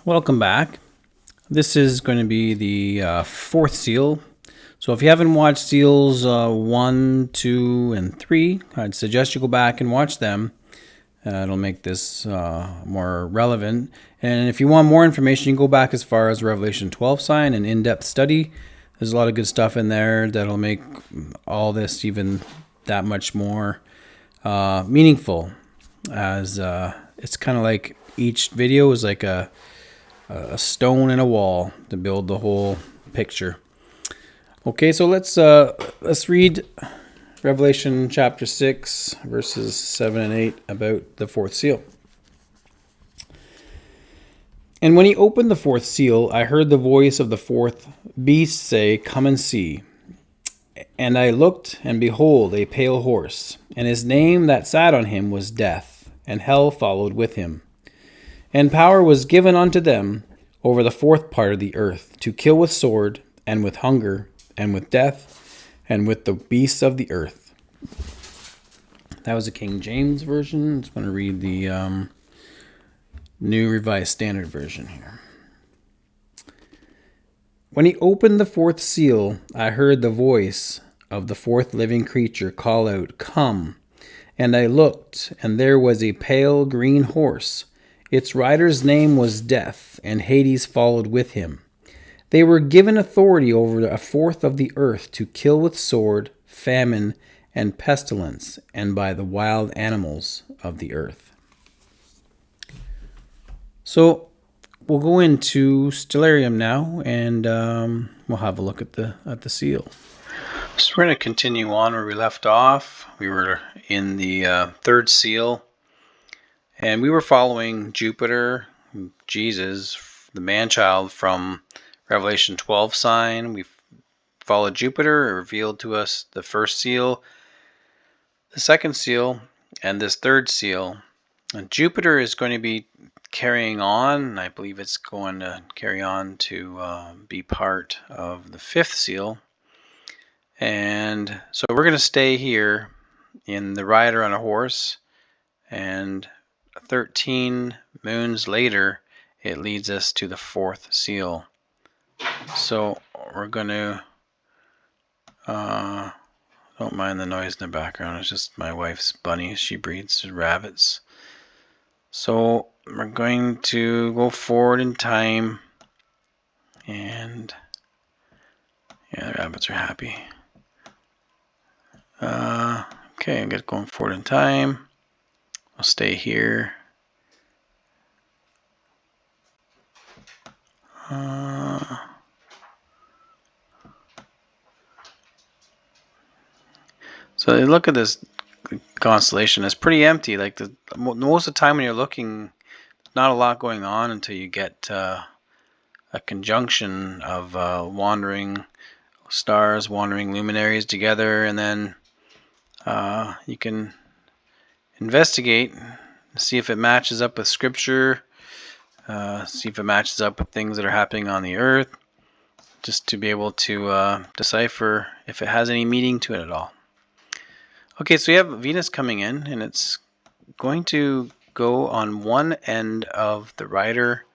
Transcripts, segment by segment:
Welcome back. This is going to be the fourth seal. So if you haven't watched seals 1, 2, and 3, I'd suggest you go back and watch them. It'll make this more relevant. And if you want more information, you can go back as far as Revelation 12 sign, an in-depth study. There's a lot of good stuff in there that'll make all this even that much more meaningful, as it's kind of like each video is like a stone in a wall to build the whole picture. Okay, so let's read Revelation chapter 6, verses 7 and 8 about the fourth seal. And when he opened the fourth seal, I heard the voice of the fourth beast say, "Come and see." And I looked, and behold, a pale horse, and his name that sat on him was Death, and hell followed with him. And power was given unto them over the fourth part of the earth, to kill with sword, and with hunger, and with death, and with the beasts of the earth. That was the King James Version. I'm just going to read the New Revised Standard Version here. When he opened the fourth seal, I heard the voice of the fourth living creature call out, "Come." And I looked, and there was a pale green horse. Its rider's name was Death, and Hades followed with him. They were given authority over a fourth of the earth to kill with sword, famine, and pestilence, and by the wild animals of the earth. So we'll go into Stellarium now, and we'll have a look at the seal. So we're going to continue on where we left off. We were in the third seal. And we were following Jupiter, Jesus, the man-child from Revelation 12 sign. We followed Jupiter. It revealed to us the first seal, the second seal, and this third seal. And Jupiter is going to be carrying on, and I believe it's going to carry on to be part of the fifth seal. And so we're going to stay here in the rider on a horse, and 13 moons later, it leads us to the fourth seal. So we're going to, don't mind the noise in the background, it's just my wife's bunny. She breeds rabbits. So we're going to go forward in time, and yeah, the rabbits are happy. Okay, I'm going forward in time. I'll stay here. So look at this constellation. It's pretty empty. Like most of the time when you're looking, not a lot going on until you get a conjunction of wandering stars, wandering luminaries together, and then you can investigate, see if it matches up with scripture, see if it matches up with things that are happening on the earth, just to be able to decipher if it has any meaning to it at all. Okay, so you have Venus coming in, and it's going to go on one end of the rider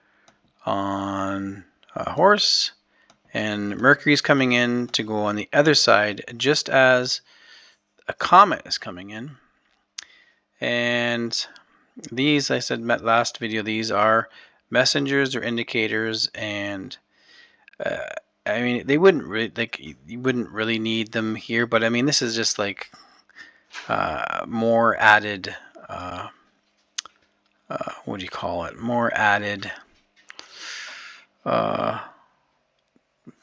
on a horse, and Mercury's coming in to go on the other side, just as a comet is coming in. And these, I said last video, these are messengers or indicators, and I mean, they wouldn't really, like, you wouldn't really need them here, but I mean, this is just like more added, what do you call it? More added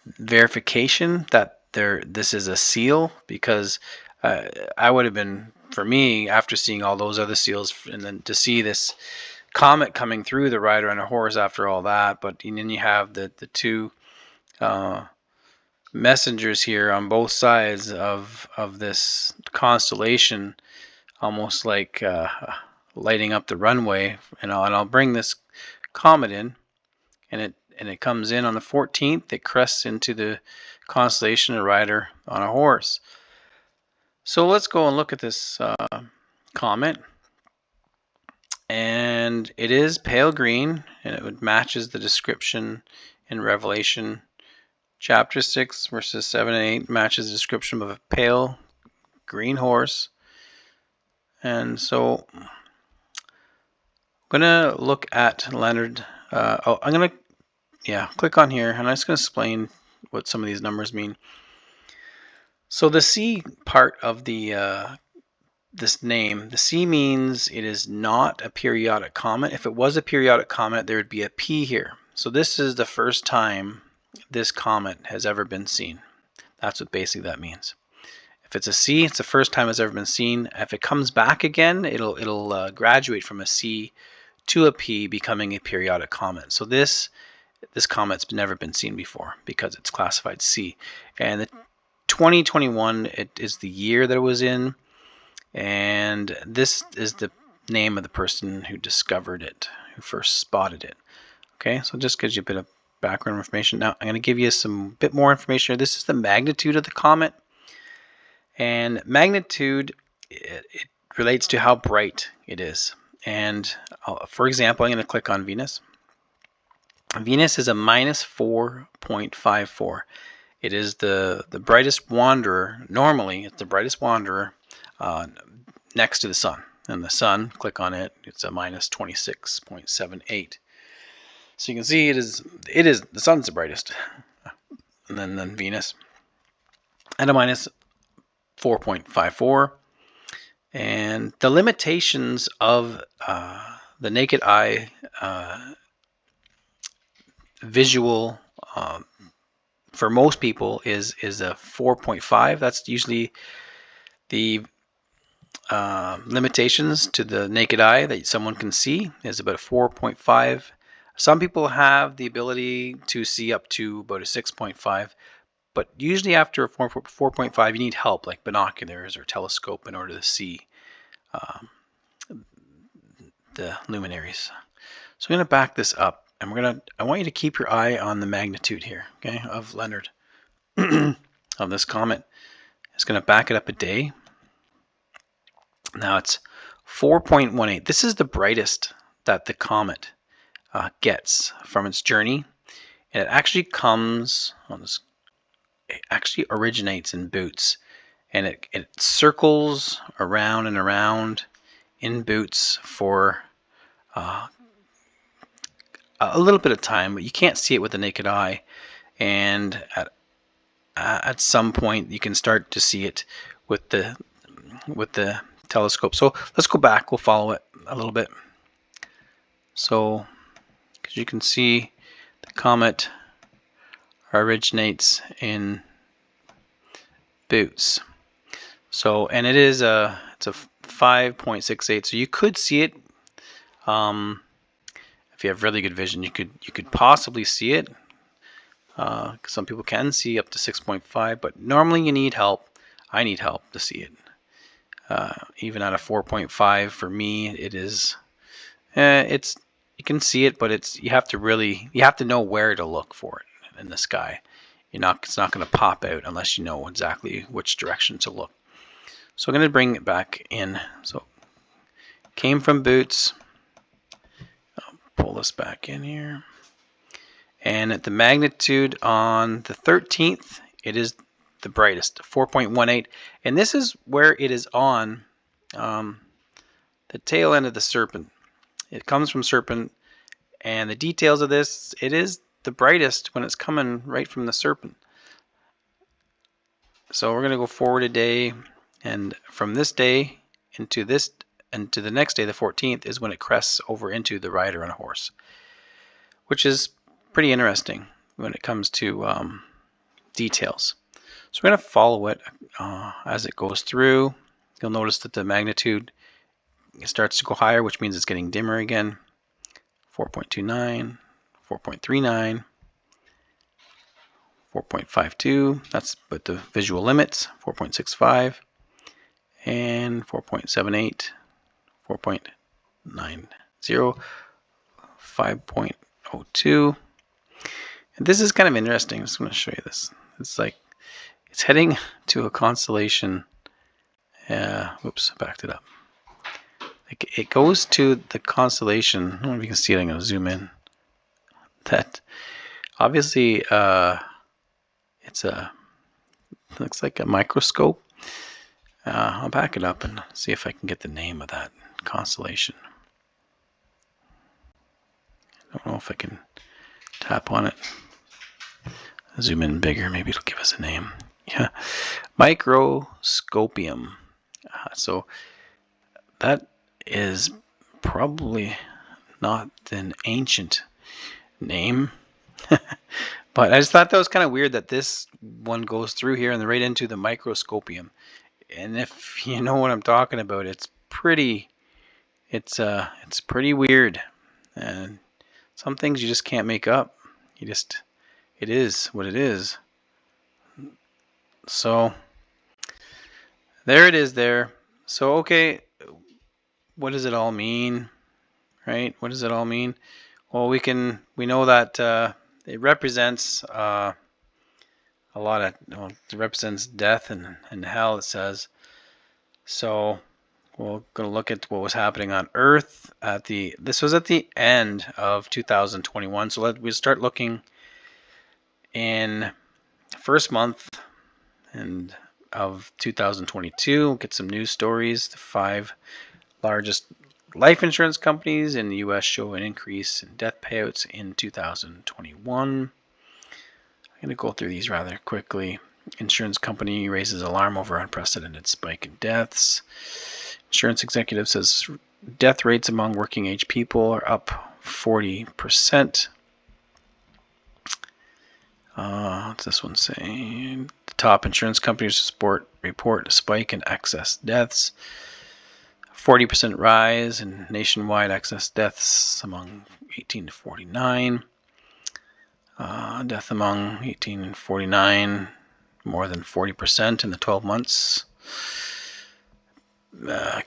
verification that this is a seal, because I would have been, for me, after seeing all those other seals, and then to see this comet coming through the rider on a horse after all that, but then you have the two messengers here on both sides of this constellation, almost like lighting up the runway. And I'll bring this comet in, and it comes in on the 14th. It crests into the constellation of rider on a horse. So let's go and look at this comet. And it is pale green, and it matches the description in Revelation chapter 6 verses 7 and 8, matches the description of a pale green horse. And so I'm going to look at Leonard. I'm going to click on here, and I'm just going to explain what some of these numbers mean. So the C part of the this name, the C means it is not a periodic comet. If it was a periodic comet, there would be a P here. So this is the first time this comet has ever been seen. That's what basically that means. If it's a C, it's the first time it's ever been seen. If it comes back again, it'll graduate from a C to a P, becoming a periodic comet. So this comet's never been seen before because it's classified C. And the 2021, it is the year that it was in, and this is the name of the person who discovered it, who first spotted it. Okay, so it just gives you a bit of background information. Now I'm going to give you some bit more information here. This is the magnitude of the comet, and magnitude, it relates to how bright it is. And for example, I'm going to click on Venus. Venus is a minus 4.54. It is the brightest wanderer. Normally, it's the brightest wanderer next to the sun. And the sun, click on it, it's a minus 26.78. So you can see it is the sun's the brightest. And then Venus at a minus 4.54. And the limitations of the naked eye visual for most people is a 4.5. That's usually the limitations to the naked eye that someone can see, is about a 4.5. Some people have the ability to see up to about a 6.5, but usually after a 4.5 you need help, like binoculars or telescope, in order to see the luminaries. So I'm going to back this up, and I want you to keep your eye on the magnitude here, okay, of Leonard, of this comet. It's going to back it up a day. Now it's 4.18. This is the brightest that the comet gets from its journey, and it actually it actually originates in Bootes, and it circles around and around in Bootes for a little bit of time, but you can't see it with the naked eye. And at some point you can start to see it with the telescope. So let's go back, we'll follow it a little bit. So as you can see, the comet originates in Bootes. So, and it's a 5.68. So you could see it if you have really good vision. You could possibly see it. Some people can see up to 6.5, but normally you need help. I need help to see it. Even at a 4.5, for me, it is. You can see it, but you have to know where to look for it in the sky. It's not going to pop out unless you know exactly which direction to look. So I'm going to bring it back in. So came from Bootes. I'll pull this back in here. And at the magnitude on the 13th, it is the brightest, 4.18. And this is where it is on the tail end of the Serpent. It comes from Serpent, and the details of this, it is the brightest when it's coming right from the Serpent. So we're going to go forward a day, and from this day into the next day, the 14th, is when it crests over into the rider on a horse, which is pretty interesting when it comes to details. So we're going to follow it as it goes through. You'll notice that the magnitude starts to go higher, which means it's getting dimmer again. 4.29, 4.39, 4.52, that's but the visual limits, 4.65, and 4.78, 4.90, 5.02. And this is kind of interesting. I'm just going to show you this. It's heading to a constellation. Oops, I backed it up. Like it goes to the constellation. I don't know if you can see it. I'm going to zoom in. That obviously it's a looks like a microscope. I'll back it up and see if I can get the name of that constellation. I don't know if I can tap on it. Zoom in bigger, maybe it'll give us a name. Yeah, Microscopium. So that is probably not an ancient name, but I just thought that was kind of weird that this one goes through here and right into the Microscopium. And if you know what I'm talking about, it's pretty weird, and some things you just can't make up. It is what it is. So there it is there. So okay, what does it all mean, right? What does it all mean? Well, we know that it represents a lot of, it represents death and hell, it says. So we're going to look at what was happening on Earth this was at the end of 2021. So we'll start looking in first month of 2022. We'll get some news stories. The 5 largest life insurance companies in the U.S. show an increase in death payouts in 2021. I'm going to go through these rather quickly. Insurance company raises alarm over unprecedented spike in deaths. Insurance executive says death rates among working age people are up 40%. What's this one saying? The top insurance companies report a spike in excess deaths. 40% rise in nationwide excess deaths among 18 to 49. Death among 18 and 49, more than 40% in the 12 months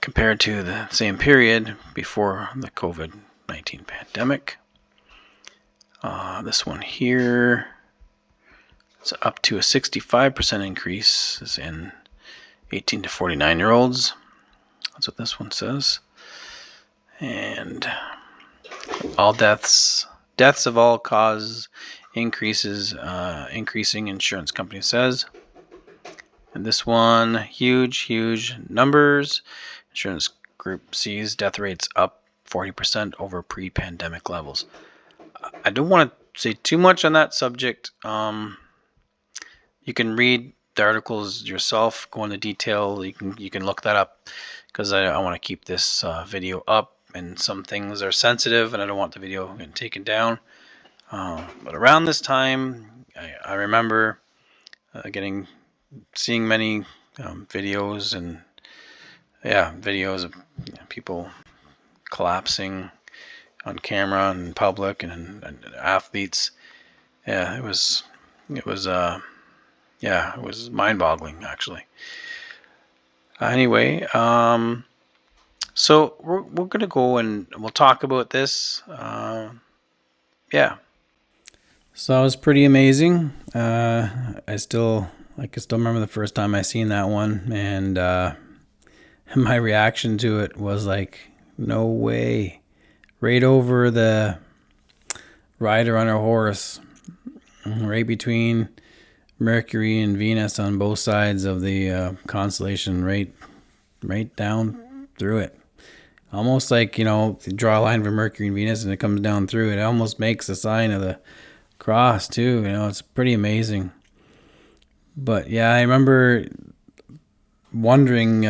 compared to the same period before the COVID-19 pandemic. This one here, it's up to a 65% increase in 18 to 49-year-olds. That's what this one says. And all deaths of all cause increasing, insurance company says. And this one, huge numbers. Insurance group sees death rates up 40% over pre-pandemic levels. I don't want to say too much on that subject. You can read the articles yourself, go into detail. You can look that up, because I want to keep this video up, and some things are sensitive and I don't want the video getting taken down. But around this time, I remember seeing many videos of people collapsing on camera and in public, and athletes. Yeah, it was mind-boggling, actually. Anyway, so we're gonna go and we'll talk about this. Yeah. So that was pretty amazing. I can still remember the first time I seen that one, and my reaction to it was like, no way. Right over the rider on a horse, right between Mercury and Venus on both sides of the constellation, right down through it. Almost like, you draw a line for Mercury and Venus and it comes down through it. It almost makes a sign of the cross too. It's pretty amazing. But yeah, I remember wondering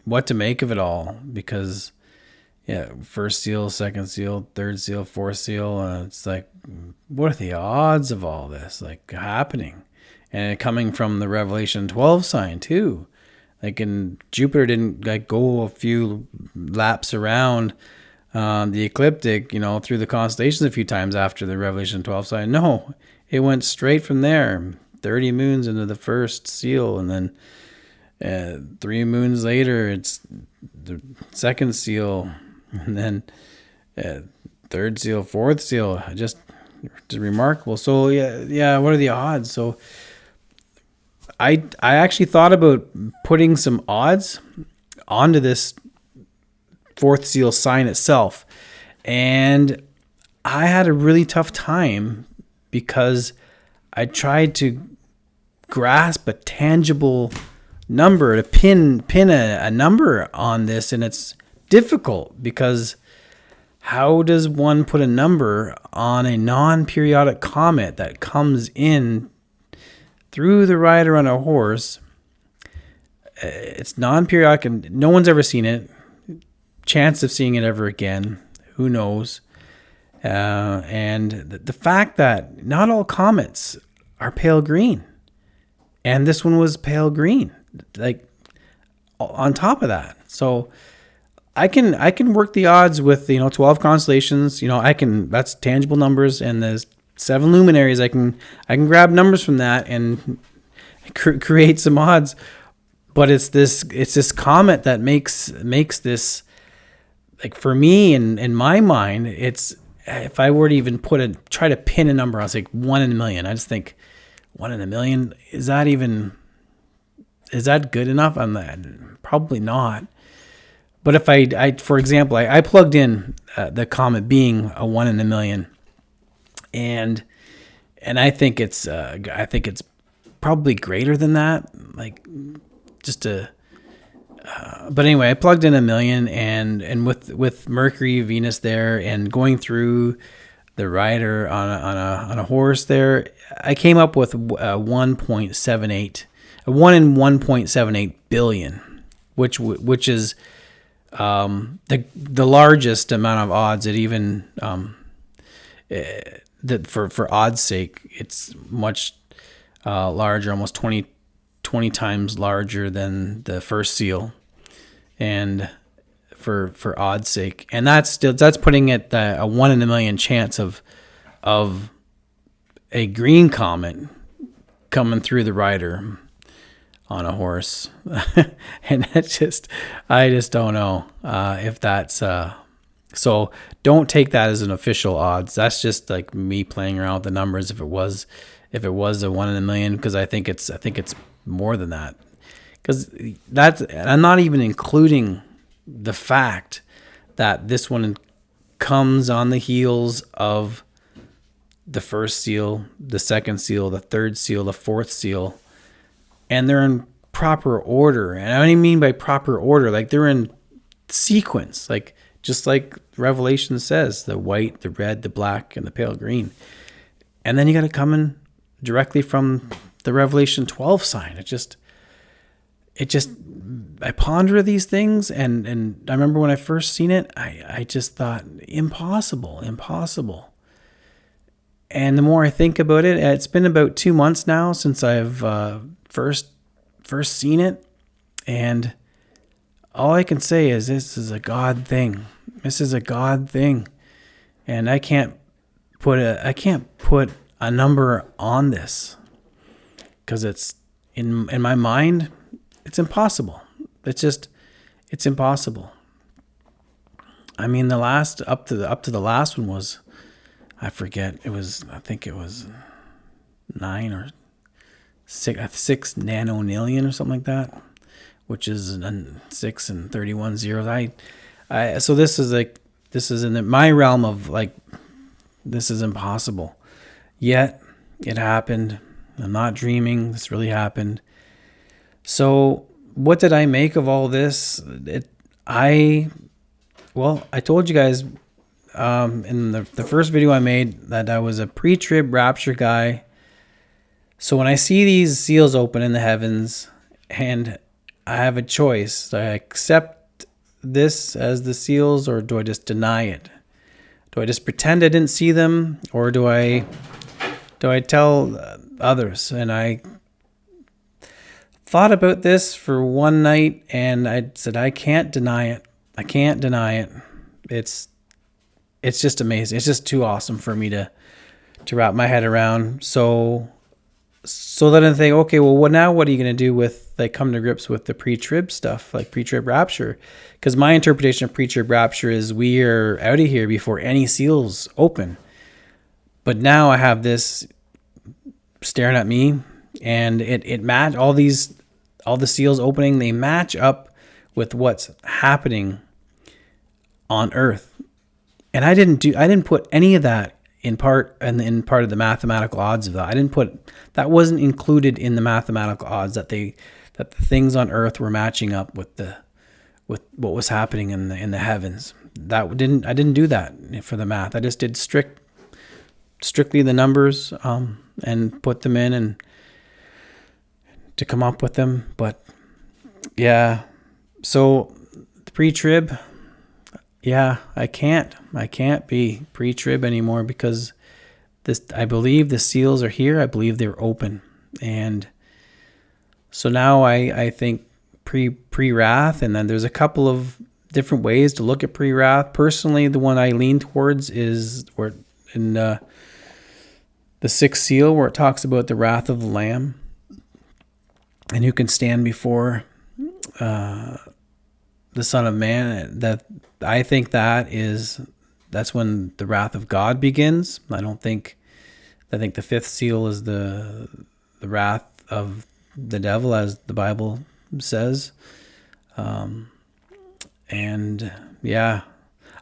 what to make of it all, because first seal, second seal, third seal, fourth seal, it's like, what are the odds of all this happening? And coming from the Revelation 12 sign too. And Jupiter didn't go a few laps around the ecliptic, through the constellations a few times after the Revelation 12 sign. No, it went straight from there, 30 moons into the first seal, and then 3 moons later, it's the second seal, and then third seal, fourth seal. Just remarkable. So yeah. What are the odds? So I actually thought about putting some odds onto this fourth seal sign itself. And I had a really tough time because I tried to grasp a tangible number, to pin a number on this, and it's difficult because how does one put a number on a non-periodic comet that comes in through the rider on a horse? It's non-periodic and no one's ever seen it. Chance of seeing it ever again, who knows? And the fact that not all comets are pale green, and this one was pale green, like on top of that. So I can work the odds with 12 constellations. That's tangible numbers, and there's 7 luminaries. I can grab numbers from that and create some odds. But it's this comet that makes this, like, for me in my mind, it's, if I were to even try to pin a number, I was like 1 in a million. I just think 1 in a million, is that good enough? I'm probably not. But if I for example, I plugged in the comet being a 1 in a million, and I think it's probably greater than that. Like, just but anyway, I plugged in 1 million, and with Mercury, Venus there, and going through the rider on a horse there, I came up with 1.78, a 1 in 1.78 billion, which is the largest amount of odds. It even that for odds sake, it's much larger, almost 20 times larger than the first seal, and for odds sake, and that's putting it a 1 in a million chance of a green comet coming through the rider on a horse. And I just don't know if that's so don't take that as an official odds. That's just like me playing around with the numbers. If it was a 1 in a million, because I think it's more than that, because I'm not even including the fact that this one comes on the heels of the first seal, the second seal, the third seal, the fourth seal, and they're in proper order. And I don't even mean by proper order, like they're in sequence, like just like Revelation says, the white, the red, the black, and the pale green. And then you got to come in directly from the Revelation 12 sign. I ponder these things, and I remember when I first seen it, I just thought, impossible. And the more I think about it, it's been about 2 months now since I've first seen it, and all I can say is this is a God thing. This is a God thing, and I can't put a number on this, because it's in my mind, it's impossible. It's impossible. I mean, the last up to the last one was, I think it was 9 or 6 nanonillion or something like that, which is 6 and 31 zeros. So this is in my realm of, like, this is impossible. Yet it happened. I'm not dreaming. This really happened. So what did I make of all this? I told you guys in the first video I made that I was a pre-trib rapture guy. So when I see these seals open in the heavens and I have a choice, do I accept this as the seals, or do I just deny it? Do I just pretend I didn't see them, or do I tell others? And I thought about this for one night, and I said, I can't deny it. I can't deny it. It's just amazing. It's just too awesome for me to wrap my head around. So then I think, okay, well, what are you going to do with, like, come to grips with the pre-trib stuff, like pre-trib rapture? Because my interpretation of pre-trib rapture is we are out of here before any seals open. But now I have this staring at me, and it match all the seals opening. They match up with what's happening on earth. And I didn't put any of that in part of the mathematical odds of that. That wasn't included in the mathematical odds that the things on earth were matching up with what was happening in the heavens. I didn't do that for the math. I just did strictly the numbers and put them in and to come up with them. But yeah, so the pre-trib, yeah, I can't be pre-trib anymore, because I believe the seals are here. I believe they're open. And so now I think pre-wrath, and then there's a couple of different ways to look at pre-wrath. Personally, the one I lean towards is where in the sixth seal, where it talks about the wrath of the Lamb and who can stand before the Son of Man. That I think that's when the wrath of God begins. I think the fifth seal is the wrath of the devil, as the Bible says. And yeah,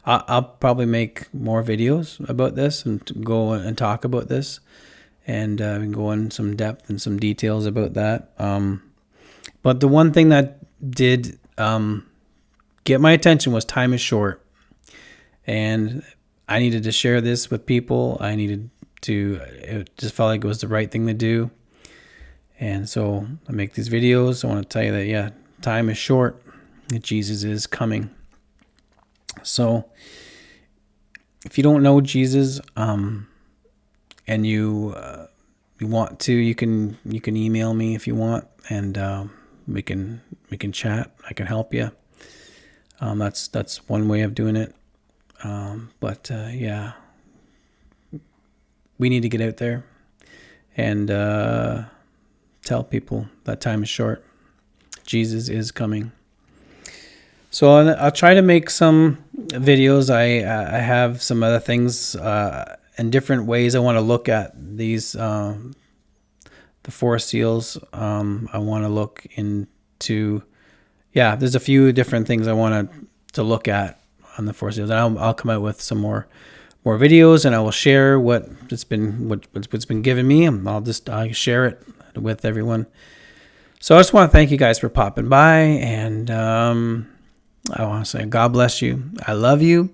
I'll probably make more videos about this and go and talk about this, and we can go in some depth and some details about that. But the one thing that did get my attention was time is short, and I needed to share this with people. It just felt like it was the right thing to do. And so I make these videos. I want to tell you that, yeah, time is short, that Jesus is coming. So if you don't know Jesus, and you want to, you can email me if you want, and we can chat. I can help you. That's one way of doing it. But yeah, we need to get out there and tell people that time is short. Jesus is coming. So I'll try to make some videos. I have some other things and different ways I want to look at these the four seals. I want to look into, yeah, there's a few different things I want to look at on the four seals. And I'll come out with some more videos, and I will share what's been given me, and I'll share it with everyone. So I just want to thank you guys for popping by, and I want to say God bless you. I love you,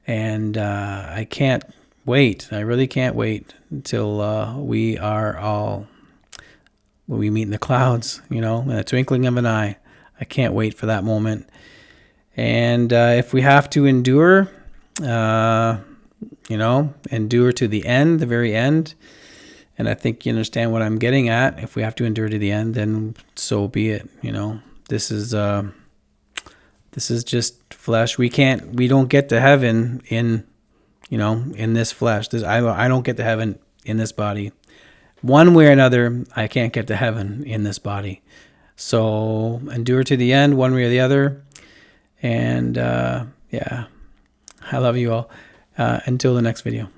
and I can't wait. I really can't wait until we meet in the clouds, in a twinkling of an eye. I can't wait for that moment. And if we have to endure, endure to the end, the very end. And I think you understand what I'm getting at. If we have to endure to the end, then so be it. This is just flesh. We don't get to heaven in this flesh. I don't get to heaven in this body. One way or another, I can't get to heaven in this body. So endure to the end, one way or the other. And yeah, I love you all. Until the next video.